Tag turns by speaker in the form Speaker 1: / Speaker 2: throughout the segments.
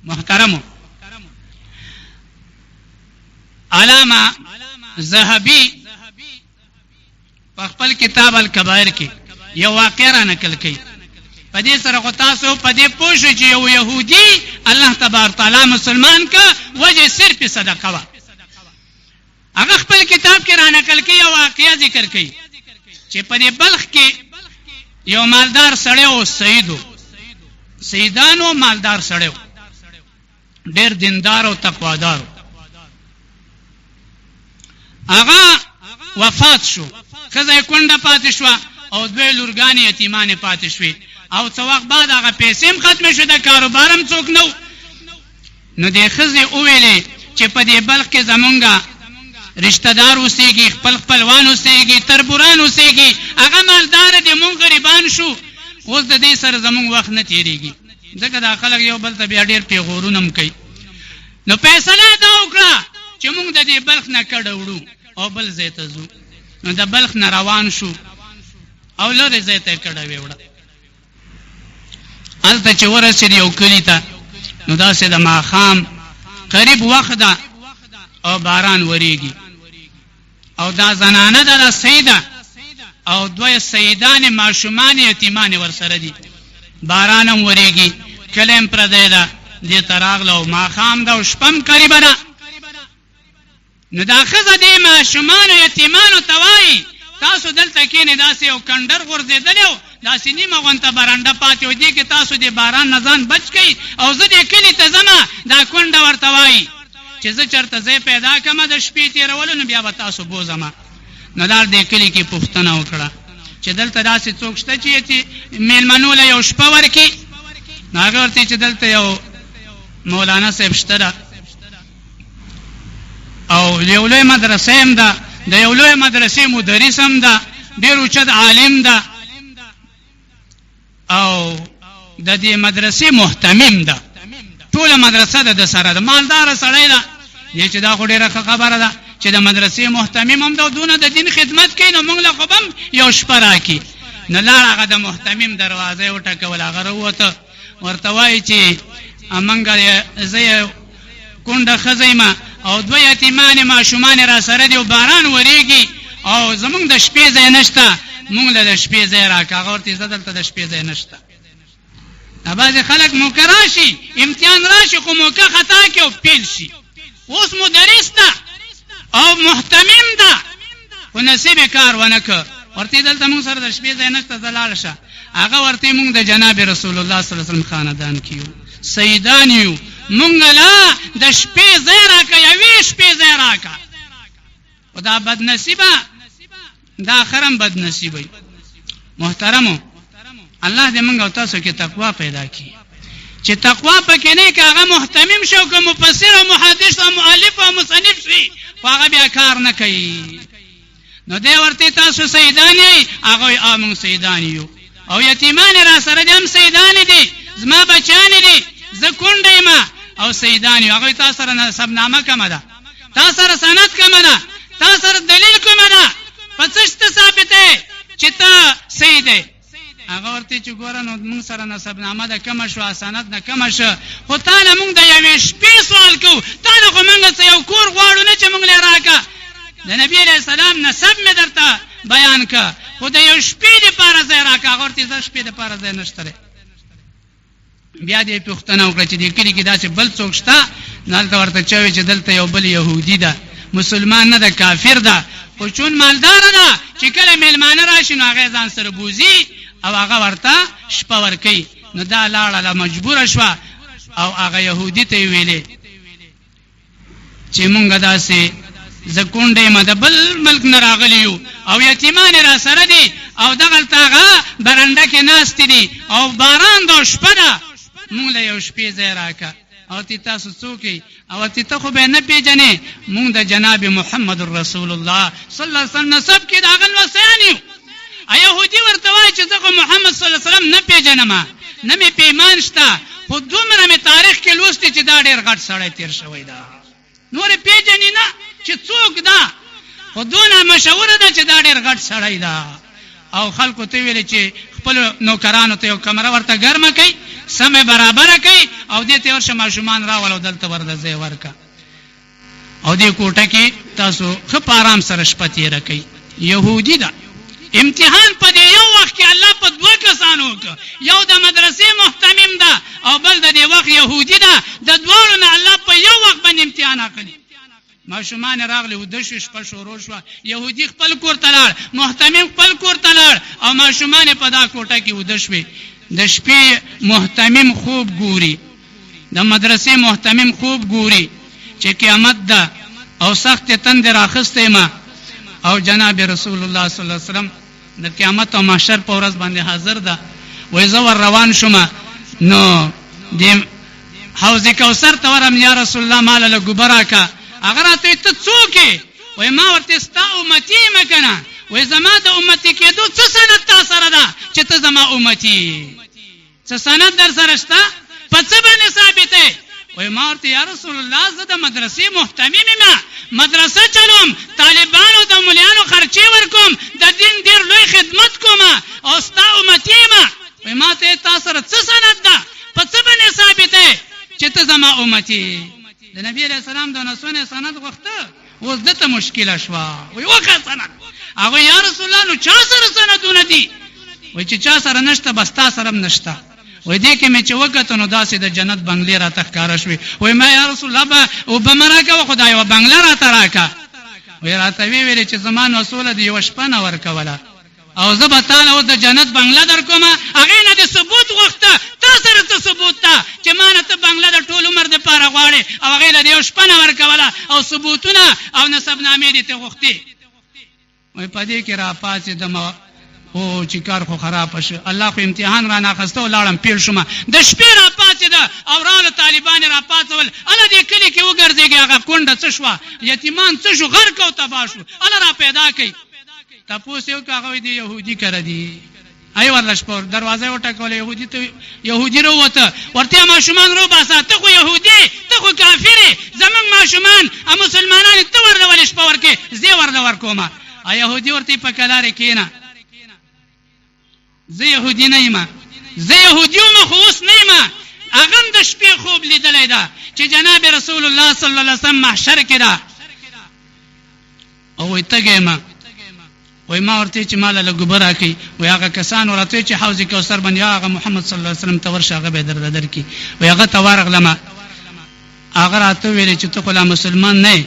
Speaker 1: محترمو علامہ ذهبی په خپل کتاب الکبائر کې یو واقعه را نقل کړي. په دې سره خو تاسو په دې پوه شئ چې یو يهودي الله تبارک تعالی مسلمان کا وجه صرف صدقه وا. هغه خپل کتاب کې را نقل کړي یو واقعه ذکر کړي چې په دې بلخ کې یو مالدار سړی او سیدانو مالدار سړی ډېر دیندار او تقوادار. هغه وفات شو، ښځه یې کونډه پاتې شوه او دوی لورګانې یتیمانې پاتې شوې او څه وخت بعد هغه پیسې هم ختمې شوې، د کاروبار هم څوک نه و. نو دې ښځې وویلې چې په دې بلخ کې زمونږ رشتہ دار اوسېږي، خپل خپلوان اوسېږي، تربوران اوسېږي، هغه مالدار دي، مونږ غریبان شو، اوس د دې سره زمونږ وخت نه تېرېږي. ځکه دا خلک یو بل ته بیا ډېر پیغورونه هم کوي. نو فیصله دا وکړه چې مونږ د دې بلخ نه کډه وړو او بل ځای ته ځو. نو د بلخ نه روان شو او لرې ځای ته یې کډه ویوړه. هلته چې ورسېد یو کلي ته، نو داسې د ماښام قریب وخت ده او باران وریږي او دا زنانه ده د سیده او دوی سیدانې ماشومان یتیمانې ورسره دي. باران هم وریږي، کلی هم پردی ده، دې ته راغله او ماښام ده او شپه هم قریبه ده. نو دا ښځه دې ماشومانو یتیمانو ته وایي تاسو دلته کښېنئ، داسې یو کنډر غورځېدلی و، داسې نیمه غونته برنډه پاتې و، دې کې تاسو د باران نه ځان بچ کوئ او زه دې کلي ته ځمه. دا کونډه ورته وایي چې زه چېرته ځای پیدا کړمه د شپې تېرولو نو بیا به تاسو بوځمه. نو دا دې کلي کې پوښتنه وکړه چې دلته داسې څوک شته چې مېلمنو له یو شپه ورکړي؟ نو هغه ورته چې دلته یو مولانا صاحب شته ده او یو لوی مدرسه هم ده، د یو لوی مدرسې مدرس هم ده، ډېر اوچت عالم ده او د دې مدرسې محتمم ده، ټوله مدرسه ده د سره ده، مالداره سړی ده. دې چې دا خو ډېره ښه خبره ده چې د مدرسې محتمم هم ده او دونه د دین خدمت کوي، نو موږ له خو به هم یو شپه راکړي. نو لاړ هغه د محتمم دروازه یې وټکول، هغه راووته، ورته وایي چې موږ زه یې کونډه ښځه یم او دوه یتیمانې ماشومانې را سره دي او باران وریږي او زمونږ د شپې ځای نشته، مونږ له د شپې ځای راکړه. هغه ورته زه دلته د شپې ځای نشته. بعضې خلک موقع راشي، امتحان راشي، خو موقع خطا کړي او فیل شي. اوس مدرس ده او محتمم ده خو نصیب یې کار ونه کړ، ورته دلته مونږ سره د شپې ځای نشته، ځه لاړه شه. هغه ورته مونږ د جناب رسول الله صلی الله علیه وسلم خاندان کې یو، سیدان یو، مونږ لا د شپې ځای راکړه، یوې شپې ځای راکړه. خو دا بدنصیبه، دا آخر هم بدنصیبه. محترمو، الله دې موږ او تاسو کې تقوا پیدا کړي چې تقوا پکې نه، که هغه محتمم شي او که مفسر او محدث او مؤلف او مصنف شي خو هغه بیا کار نه کوي. نو دی ورته تاسو سیدان یې، هغه وایي موږ سیدان یو او یتیمان را سره دي هم سیدان دي، زما بچیان دي، زه کونډه یم او سیدان یو. هغه تاسو سره نسبنامه کومه ده، تاسو سره سند کومه ده، تاسو سره دلیل کومه ده، په څه شته ثابته چې ته سید یې؟ هغه ورته چې ګوره نو موږ سره نسبنامه ده کمه شوه، سند نه کمه شوه، خو تا نه موږ د یوې شپې سوال کوو، تا نه خو موږ څه یو کور غواړو نه چې موږ له راکړه. د نبي علیه السلام نسب مې درته بیان که، خو د یو شپې دپاره ځای راکړه. هغه ورته زه شپې دپاره ځای نشته دی. بیا دې پوښتنه وکړه چې دې کلي کې داسې بل څوک شته؟ نو هلته ورته چا وایي چې دلته یو بل یهودي ده، مسلمان نه ده، کافر ده، خو چون مالداره ده چې کله میلمانه راشي نو هغه ځان سره بوځي او هغه ورته شپه ورکوي. نو دا لاړه مجبوره شوه او هغه یهودي ته یې ویلې چې مونږ داسې زه کونډه یم، د بل ملک نه راغلي یو او یتیمان را سره دي او دغلته هغه برنډه کې ناستې دي او باران ده او شپه ده، مونږ له یو شپې ځای راکړه. او تی تاسو څوک یې؟ او تی ته خو به نه پېژنې، مونږ د جناب محمد رسول الله صلی الله علیه وسلم نسب کې د هغه لمسیان یو. یهودي ورته وایي چې زه خو محمد صلی الله علیه وسلم نه پېژنم، نه مې پیمان شته، خو دومره مې تاریخ کې لوستي چې دا ډېر غټ سړی تېر شوی ده، نورې پېژنې نه چې څوک ده، خو دونه مشهوره ده چې دا ډېر غټ سړی ده. او خلکو ته ویلې چې خپل نوکرانو ته یو کمره ورته ګرمه کوي سمه برابر کوي او دې ته ورشه ماشومان راولو دلته ورده ځای ورکا او دې کوټه کې تاسو خو په آرام سره شپه تیره کوي يهودي ده امتحان په دې یو وخت کې الله په دوه کسانو وکړ یو د مدرسې محتمم ده او بل د دې وخت يهودي ده د دوړو نه الله په یو وخت باندې امتحان اخلي ماشومان راغلي و د شپه شروع شو يهودي خپل کور ته لاړ محتمم خپل کور ته لاړ او ماشومان په دا کوټه کې ود شوي د شپې محتمم خوب ګوري د مدرسې محتمم خوب ګوري چې قیامت ده او سخت تند راخسته ما او جناب رسول الله صلی الله علیه وسلم د قیامت او محشر په ورځ باندې حاضر ده وای زو روان شوم نو د حوض کوثر ته ورم یا رسول الله مال له ګبراکا اگر ته څوک وای ما ورته ستا امتی مکنه وای زما د امتی کېدو څه سند تاسو سره ده چې ته زما امتی څه سند در سره شته په څه باندې ثابته وای ما ورته یا رسول الله زه د مدرسې محتمم ما مدرسه چلوم طالبانو د مليانو خرچي ورکوم د دین ډیر لوی خدمت کوم او ستا امتی ما وای ما ته تاسو سره څه سند ده په څه باندې ثابته چې ته زما امتی د نبی علیہ السلام د نسونه سند غوښته اوس دته مشکله شو وای وکړه سند هغه یا رسول الله نو چا سره سندونه دي وای چې چا سره نشته بس تا سره نشته وای دې کې مې چې وکړه نو داسې د جنت بنگلې را تخکاره شوې وای ما یا رسول الله او بمراکه خدای و بنگله را تراکا وای راته ویل چې زمان وسوله دی یو شپه نه ورکوله او زه به تعالی او د جنت بنگله در کومه هغه نه د ثبوت وخته تاسو سره څه ثبوت ته چې مان ته بنگله د ټول عمر د پاره غواړي او هغه له یو شپه نه ورکوله او ثبوتونه او نسب نامې دې ته غوښتي وای پدې کې را پاتې د او چې کار خو خراب شو الله خو امتحان را ناخسته ولاړم پیر شوم د شپې را پاتې ده او راله طالبان را پاتول انا دې کلی کې وګرځيږي هغه کونډه څه شو یتیمان څه شو غر کو تبا شو انا را پیدا کړي تاسو یو کاغوي دی يهودي کړ دي ای ورلش پر دروازه وټکول يهودي ته يهودي وروته ورته ماشومان رو باسه ته خو يهودي ته خو کافر زمنګ ماشومان ا مسلمانان ته ورلول شپه ورکه زی ورلور کومه ا يهودي ورته په کلاره کینا زه يهودي نه یم زه يهودي مخوس نه یم اغم د شپې خوب لیدلای دا چې جناب رسول الله صلی الله علیه وسلم محشر کې دا او ایتګما وای ما ورته چې مال له ګبره کوي وای هغه کسان ورته چې حوض کوثر باندې هغه محمد صلی الله علیه وسلم ته ورشه هغه به در کی وای هغه توارغ لما هغه راته ویل چې ته خلا مسلمان نه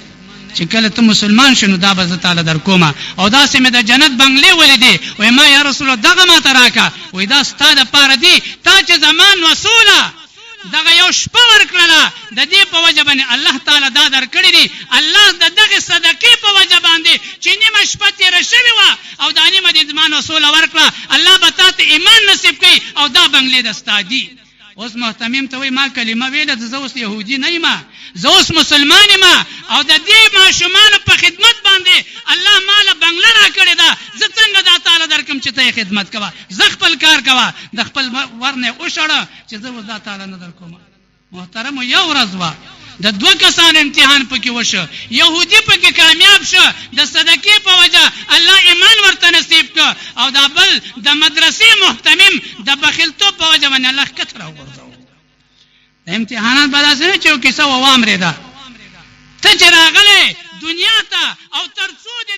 Speaker 1: چې کله ته مسلمان شنو دا به تعالی در کومه او دا سمه د جنت بنگلې ولیدي وای ما یا رسول الله دغه ما تراکا وای دا ستاده پاره دی تا چې زمان وصوله دغه یو شپه ورکړه د دې په وجه باندې الله تعالی دا درکړي دي الله دغه صدقې په وجه باندې چې نیمه شپه تیر شوی و او د نیمه د زمان وصوله ورکړه الله به تاسو ایمان نصیب کړي او دا بنگلې د ستادي اوس محتمم ته وای ما کلمه ویله زه اوس يهودي نه یم زه اوس مسلمان یم او د دې ماشومان په خدمت باندې الله مال بنگله را کړی دا زه څنګه د تعالی درکم چې ته خدمت کوه زه خپل کار کوه د خپل ورنه اوشړه چې زه د تعالی نه درکوم محترم یو ورځ وا د دوه کسان امتحان پکې وشو يهودي پکې کامیاب شو د صدقې په وجه الله ایمان ورته نصیب کړ او دا بل د مدرسې محتمم د بخیلتوب په وجه باندې الله کتر وګرځاو د امتحانات بداسنه چې کیسه و امر ده ته چې راغله دنیا ته او ترڅو د